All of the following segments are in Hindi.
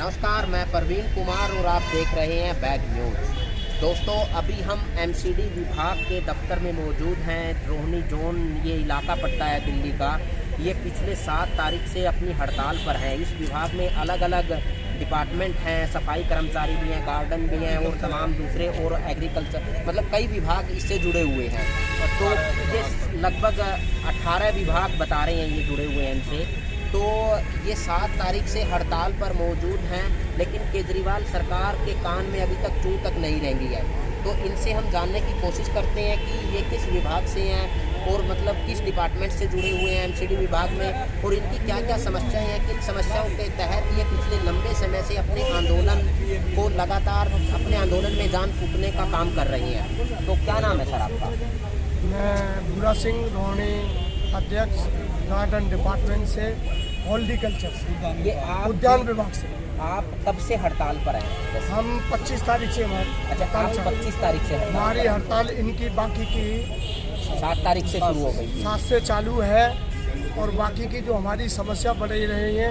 नमस्कार, मैं प्रवीण कुमार और आप देख रहे हैं बैग न्यूज़। दोस्तों, अभी हम एमसीडी विभाग के दफ्तर में मौजूद हैं। रोहिणी जोन ये इलाका पड़ता है दिल्ली का। ये पिछले 7 तारीख से अपनी हड़ताल पर हैं। इस विभाग में अलग अलग डिपार्टमेंट हैं, सफाई कर्मचारी भी हैं, गार्डन भी हैं और तमाम दूसरे और एग्रीकल्चर, मतलब कई विभाग इससे जुड़े हुए हैं। तो ये लगभग 18 विभाग बता रहे हैं ये जुड़े हुए हैं इनसे। तो ये 7 तारीख से हड़ताल पर मौजूद हैं, लेकिन केजरीवाल सरकार के कान में अभी तक चूं तक नहीं रेंगी है। तो इनसे हम जानने की कोशिश करते हैं कि ये किस विभाग से हैं और मतलब किस डिपार्टमेंट से जुड़े हुए हैं एमसीडी विभाग में, और इनकी क्या क्या समस्याएं हैं, किन समस्याओं के तहत ये पिछले लंबे समय से अपने आंदोलन को लगातार अपने आंदोलन में जान फूंकने का काम कर रही हैं। तो क्या नाम है सर आपका? मैं भूरा सिंह, रोहिणी अध्यक्ष, गार्डन डिपार्टमेंट से, हॉर्टिकल्चर से, ये आप उद्यान विभाग से। आप कब से हड़ताल पर हैं? हम 25 तारीख से अच्छा, आप 25 तारीख से हड़ताल? हमारी हड़ताल इनकी बाकी की 7 तारीख से शुरू हो गई। 7 से चालू है और बाकी की जो हमारी समस्या बढ़ रही है,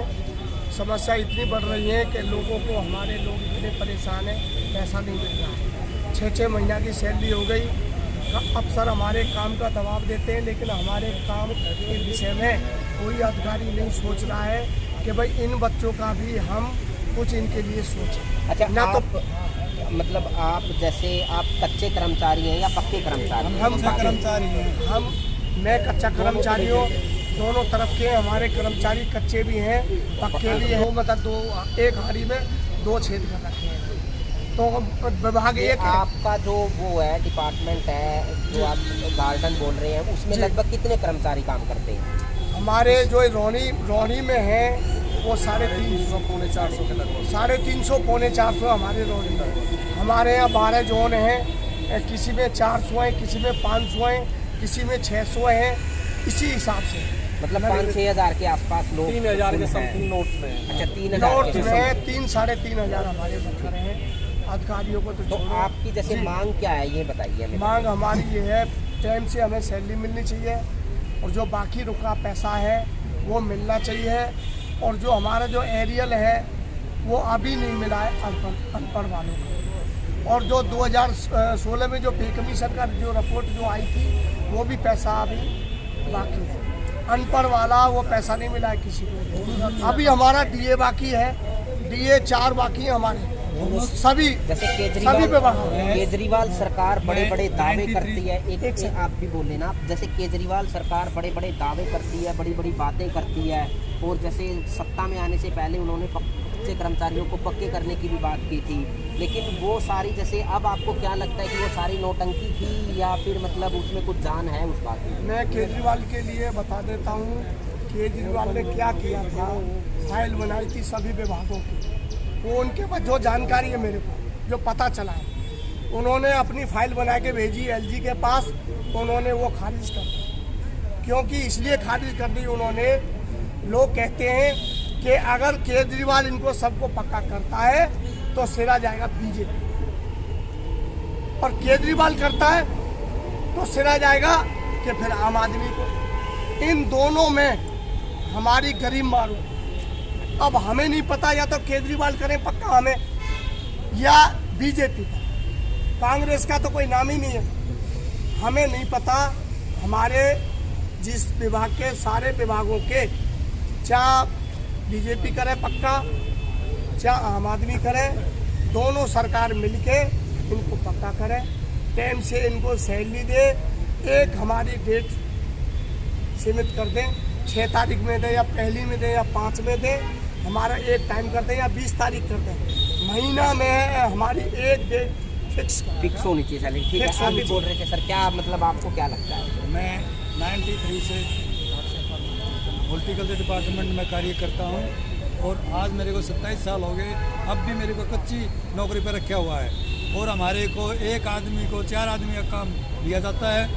समस्या इतनी बढ़ रही है कि लोगों को, हमारे लोग इतने परेशान हैं, पैसा नहीं मिल रहा है। 6-6 महीना की सैलरी हो गई। अफसर हमारे काम का दबाव देते हैं, लेकिन हमारे काम के विषय में कोई अधिकारी नहीं सोच रहा है कि भाई इन बच्चों का भी हम कुछ इनके लिए सोचें। अच्छा, ना आप, तो मतलब आप जैसे आप कच्चे कर्मचारी हैं या पक्के कर्मचारी? हम कर्मचारी हैं। मैं कच्चा कर्मचारी हूँ। दोनों तरफ के हमारे कर्मचारी कच्चे भी हैं, पक्के भी हैं। मतलब एक हारी में 2 छेद कर रखे हैं। तो विभाग एक है। आपका जो वो है डिपार्टमेंट है जो आप गार्डन बोल रहे हैं, उसमें लगभग कितने कर्मचारी काम करते हैं? हमारे जो रोहिणी में है वो 350 पौने 400 के लगभग, 350 पौने 400 हमारे रोहिणी में। हमारे यहाँ 12 जोन हैं, किसी में 400 हैं, किसी में 500 हैं, किसी में 600 हैं। इसी हिसाब से मतलब 5-6 हज़ार के आसपास लोग 3,000 के समथिंग नोट में। अच्छा, 3,000 नोट में 3-3,500 हमारे बच्चे हैं अधिकारियों को। तो आपकी जैसे मांग क्या है ये बताइए हमें। मांग हमारी ये है, टाइम से हमें सैलरी मिलनी चाहिए और जो बाकी रुका पैसा है वो मिलना चाहिए। और जो हमारा जो एरियल है वो अभी नहीं मिला है अनपढ़ वालों को। और जो 2016 में जो पे कमीशन का जो रिपोर्ट जो आई थी वो भी पैसा अभी बाकी है। अनपढ़ वाला वो पैसा नहीं मिला है किसी को। अभी हमारा डीए बाकी है, डीए 4 बाकी है हमारे सभी। जैसे केजरीवाल सरकार बड़े बड़े दावे करती है। एक से आप भी बोल लेना। जैसे केजरीवाल सरकार बड़े बड़े दावे करती है, बड़ी बड़ी बातें करती है, और जैसे सत्ता में आने से पहले उन्होंने कच्चे कर्मचारियों को पक्के करने की भी बात की थी, लेकिन वो सारी, जैसे अब आपको क्या लगता है कि वो सारी नौटंकी थी या फिर मतलब उसमें कुछ जान है उस बात में? मैं केजरीवाल के लिए बता देता हूँ, केजरीवाल ने क्या किया था। फाइल बनाई थी सभी विभागों की, वो उनके पास जो जानकारी है मेरे को जो पता चला है, उन्होंने अपनी फाइल बना के भेजी एलजी के पास। उन्होंने वो खारिज कर दी। क्योंकि इसलिए खारिज कर दी उन्होंने, लोग कहते हैं कि अगर केजरीवाल इनको सबको पक्का करता है तो सिरा जाएगा बीजेपी, और केजरीवाल करता है तो सिरा जाएगा कि फिर आम आदमी को। इन दोनों में हमारी गरीब मारो। अब हमें नहीं पता, या तो केजरीवाल करें पक्का हमें, या बीजेपी का। कांग्रेस का तो कोई नाम ही नहीं है, हमें नहीं पता। हमारे जिस विभाग के सारे विभागों के, चाहे बीजेपी करे पक्का, चाहे आम आदमी करे, दोनों सरकार मिलके इनको पक्का करे, टाइम से इनको सैलरी दे। एक हमारी डेट सीमित कर दें, 6 तारीख में दे या पहली में दे या 5 में दे। हमारा एक टाइम कर दें या 20 तारीख कर दें। महीना में हमारी एक डेट फिक्स होनी चाहिए सैलरी। ठीक है, आप भी बोल रहे थे सर, क्या मतलब आपको क्या लगता है? मैं 93 से हॉर्टिकल्चर डिपार्टमेंट में कार्य करता हूं और आज मेरे को 27 साल हो गए। अब भी मेरे को कच्ची नौकरी पर रखा हुआ है और हमारे को एक आदमी को 4 आदमी का काम दिया जाता है।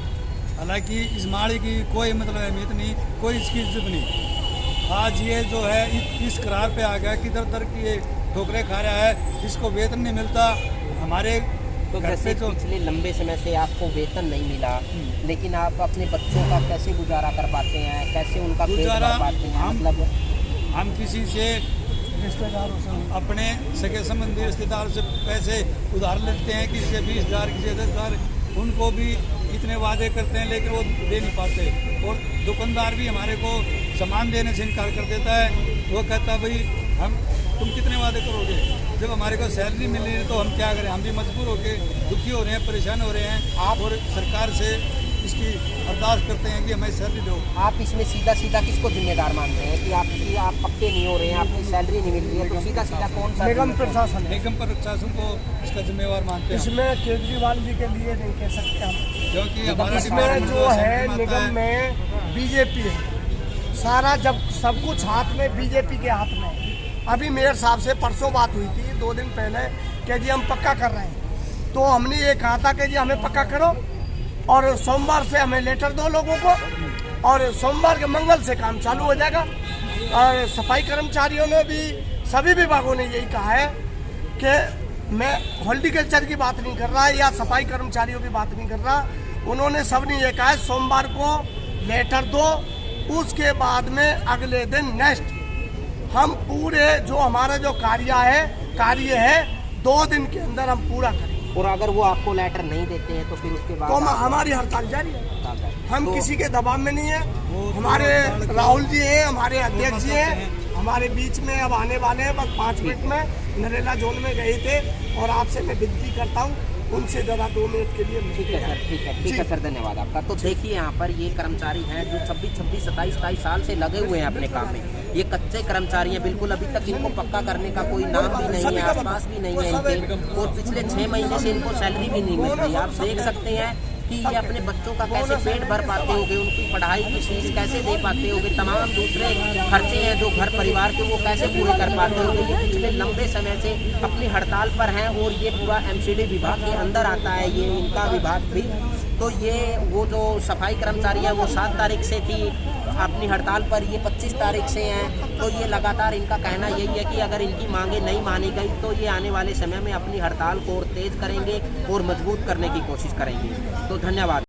हालांकि इस माड़ी की कोई मतलब अहमियत नहीं, कोई इसकी इज्जत नहीं। आज ये जो है इस करार पे आ गया कि दर दर की ये ठोकरे खा रहा है, इसको वेतन नहीं मिलता। हमारे तो जैसे पिछले लंबे समय से आपको वेतन नहीं मिला, लेकिन आप अपने बच्चों का कैसे गुजारा कर पाते हैं, कैसे उनका पेट भर पाते हैं? मतलब हम किसी से रिश्तेदारों से अपने सगे संबंधी रिश्तेदार से पैसे उधार लेते हैं, किसी से 20,000, किसी से 10,000। उनको भी इतने वादे करते हैं लेकिन वो दे नहीं पाते। और दुकानदार भी हमारे को सामान देने से इनकार कर देता है। वो कहता है भाई तुम कितने वादे करोगे, जब हमारे को सैलरी मिल रही है तो हम क्या करें। हम भी मजबूर होकर दुखी हो रहे हैं, परेशान हो रहे हैं। आप और सरकार से इसकी अरदास करते हैं कि हमें सैलरी दो। आप इसमें सीधा सीधा किसको जिम्मेदार मानते हैं कि आप पक्के नहीं हो रहे हैं, आपकी सैलरी नहीं मिल रही है, तो सीधा सीधा कौन सा निगम प्रशासन है। निगम प्रशासन को इसका जिम्मेवार मानते हैं। इसमें केजरीवाल जी के लिए नहीं कह सकते हम, क्योंकि हमारा इसमें जो है निगम में बीजेपी है सारा, जब सब कुछ हाथ में बीजेपी के हाथ में है। अभी मेयर साहब से परसों बात हुई थी 2 दिन पहले कि जी हम पक्का कर रहे हैं, तो हमने ये कहा था कि जी हमें पक्का करो और सोमवार से हमें लेटर दो लोगों को, और सोमवार के मंगल से काम चालू हो जाएगा। और सफाई कर्मचारियों ने भी, सभी विभागों ने यही कहा है कि मैं हॉर्टिकल्चर की बात नहीं कर रहा या सफाई कर्मचारियों की बात नहीं कर रहा, उन्होंने सब ने ये कहा है सोमवार को लेटर दो, उसके बाद में अगले दिन नेक्स्ट हम पूरे जो हमारा जो कार्य है 2 दिन के अंदर हम पूरा करेंगे। और अगर वो आपको लेटर नहीं देते हैं तो फिर उसके बाद तो हमारी हड़ताल जारी है। हम किसी के दबाव में नहीं है। हमारे राहुल जी हैं, हमारे अध्यक्ष जी हैं, हमारे बीच में अब आने वाले हैं बस 5 मिनट में। नरेला जोन में गए थे और आपसे मैं विनती करता हूँ उनसे ज़रा 2 मिनट के लिए। ठीक है सर, ठीक है सर, धन्यवाद आपका। तो देखिए यहाँ पर ये कर्मचारी हैं जो 26, 27 साल से लगे हुए हैं अपने काम में। ये कच्चे कर्मचारी हैं, बिल्कुल अभी तक इनको पक्का करने का कोई नाम भी नहीं है, आसपास भी नहीं है इनके, और पिछले 6 महीने से इनको सैलरी भी नहीं मिल रही। आप देख सकते हैं कि ये अपने बच्चों का कैसे पेट भर पाते होंगे, उनकी पढ़ाई की फीस कैसे दे पाते होंगे, तमाम दूसरे खर्चे हैं जो घर परिवार के वो कैसे पूरे कर पाते होंगे। ये पिछले लंबे समय से अपनी हड़ताल पर हैं और ये पूरा एमसीडी विभाग के अंदर आता है ये इनका विभाग भी। तो ये वो जो सफाई कर्मचारी हैं वो 7 तारीख से थी अपनी हड़ताल पर, ये 25 तारीख से हैं। तो ये लगातार इनका कहना यही है कि अगर इनकी मांगे नहीं मानी गई तो ये आने वाले समय में अपनी हड़ताल को और तेज़ करेंगे और मजबूत करने की कोशिश करेंगे। तो धन्यवाद।